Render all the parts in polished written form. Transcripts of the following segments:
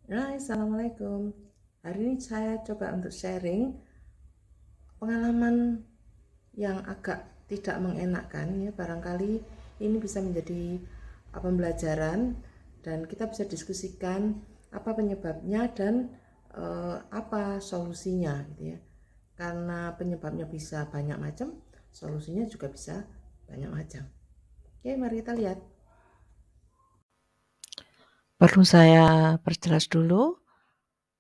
Hai, Assalamualaikum. Hari ini saya coba untuk sharing pengalaman yang agak tidak mengenakan ya. Barangkali ini bisa menjadi pembelajaran dan kita bisa diskusikan apa penyebabnya dan apa solusinya gitu ya. Karena penyebabnya bisa banyak macam, solusinya juga bisa banyak macam. Oke, mari kita lihat. Perlu saya perjelas dulu,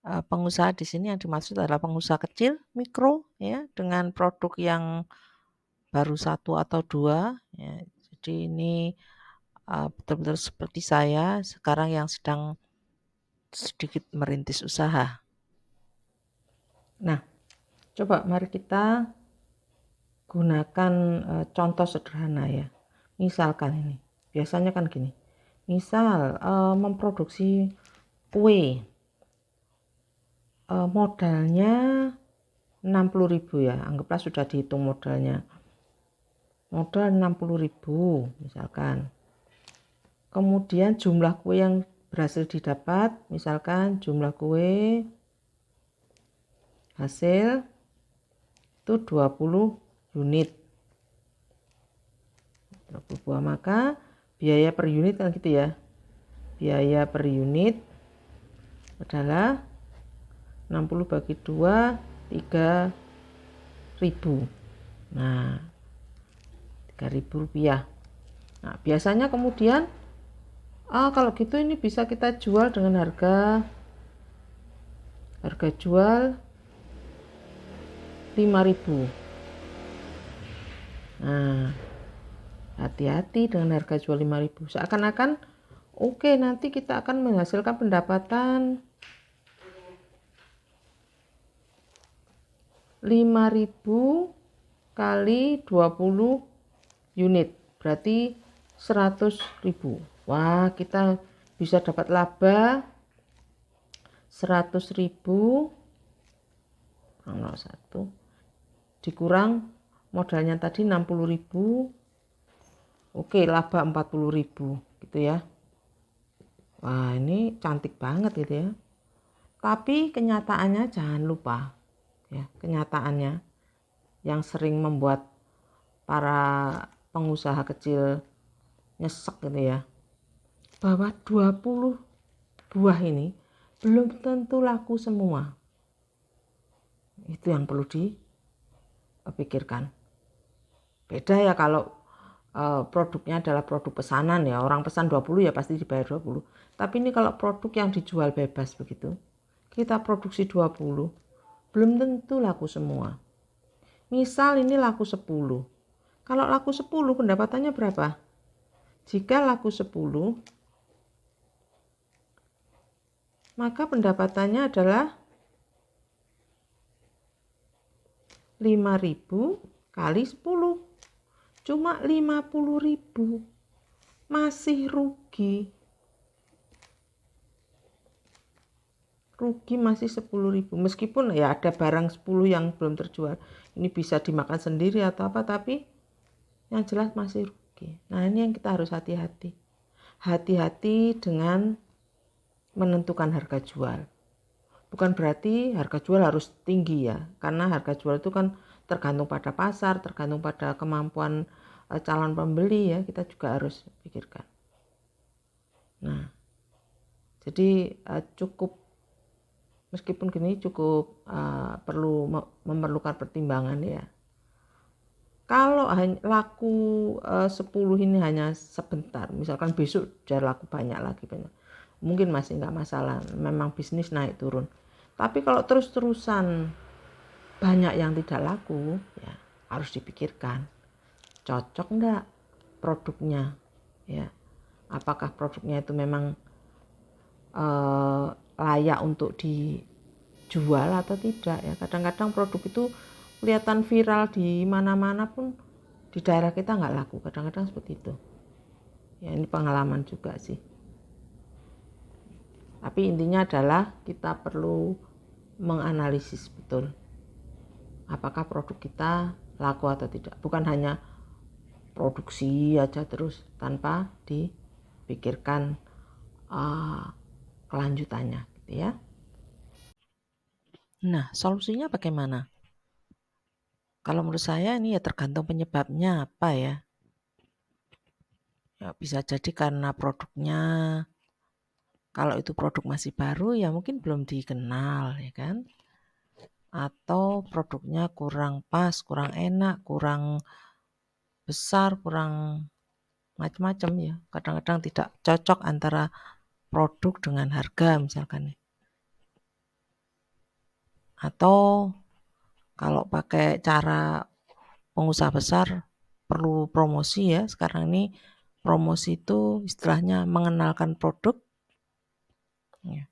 pengusaha di sini yang dimaksud adalah pengusaha kecil, mikro ya, dengan produk yang baru satu atau 2 ya. Jadi ini, betul-betul seperti saya sekarang yang sedang sedikit merintis usaha. Nah, coba mari kita gunakan, contoh sederhana ya. Misalkan ini, biasanya kan gini, misal, memproduksi kue, modalnya 60.000 ya, anggaplah sudah dihitung modalnya. Modal 60.000 misalkan. Kemudian jumlah kue yang berhasil didapat, misalkan jumlah kue hasil itu 20 unit. 20 buah, maka biaya per unit kan gitu ya. Biaya per unit adalah 60 bagi 2, 3.000. Nah, 3.000 rupiah. Nah, biasanya kemudian kalau gitu ini bisa kita jual dengan harga jual 5.000. Nah, hati-hati dengan harga jual 5.000. Seakan-akan oke, nanti kita akan menghasilkan pendapatan 5.000 kali 20 unit, berarti 100.000. Wah, kita bisa dapat laba 100.000 kurang 1 dikurang modalnya tadi 60.000. Oke, laba 40.000 gitu ya. Wah, ini cantik banget gitu ya. Tapi kenyataannya jangan lupa ya, kenyataannya yang sering membuat para pengusaha kecil nyesek gitu ya, bahwa 20 buah ini belum tentu laku semua. Itu yang perlu dipikirkan. Beda ya kalau produknya adalah produk pesanan ya, orang pesan 20 ya pasti dibayar 20. Tapi ini kalau produk yang dijual bebas begitu, kita produksi 20, belum tentu laku semua. Misal ini laku 10. Kalau laku 10 pendapatannya berapa? Jika laku 10, maka pendapatannya adalah 5.000 kali 10. Cuma 50.000. Masih rugi. Rugi masih 10.000. Meskipun ya ada barang 10 yang belum terjual. Ini bisa dimakan sendiri atau apa, tapi yang jelas masih rugi. Nah, ini yang kita harus hati-hati. Hati-hati dengan menentukan harga jual. Bukan berarti harga jual harus tinggi ya, karena harga jual itu kan tergantung pada pasar, tergantung pada kemampuan calon pembeli ya, kita juga harus pikirkan. Nah, jadi cukup, meskipun gini cukup perlu memerlukan pertimbangan ya. Kalau laku 10 ini hanya sebentar, misalkan besok jadi laku banyak lagi, mungkin masih nggak masalah, memang bisnis naik turun. Tapi kalau terus-terusan banyak yang tidak laku, ya harus dipikirkan cocok nggak produknya, ya. Apakah produknya itu memang layak untuk dijual atau tidak ya. Kadang-kadang produk itu kelihatan viral di mana-mana pun di daerah kita nggak laku, kadang-kadang seperti itu. Ya, ini pengalaman juga sih. Tapi intinya adalah kita perlu menganalisis betul apakah produk kita laku atau tidak. Bukan hanya produksi aja terus tanpa dipikirkan kelanjutannya. ya. Nah, solusinya bagaimana? Kalau menurut saya ini ya tergantung penyebabnya apa ya. Ya bisa jadi karena produknya, kalau itu produk masih baru ya mungkin belum dikenal ya kan. Atau produknya kurang pas, kurang enak, kurang besar, kurang macam-macam ya. Kadang-kadang tidak cocok antara produk dengan harga misalkan. Atau kalau pakai cara pengusaha besar perlu promosi ya. Sekarang ini promosi itu istilahnya mengenalkan produk. Ya.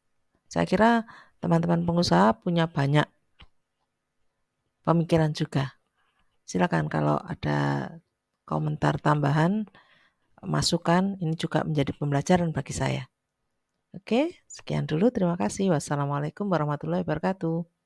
Saya kira teman-teman pengusaha punya banyak pemikiran juga. Silakan kalau ada komentar tambahan, masukan, ini juga menjadi pembelajaran bagi saya. Oke, sekian dulu. Terima kasih. Wassalamualaikum warahmatullahi wabarakatuh.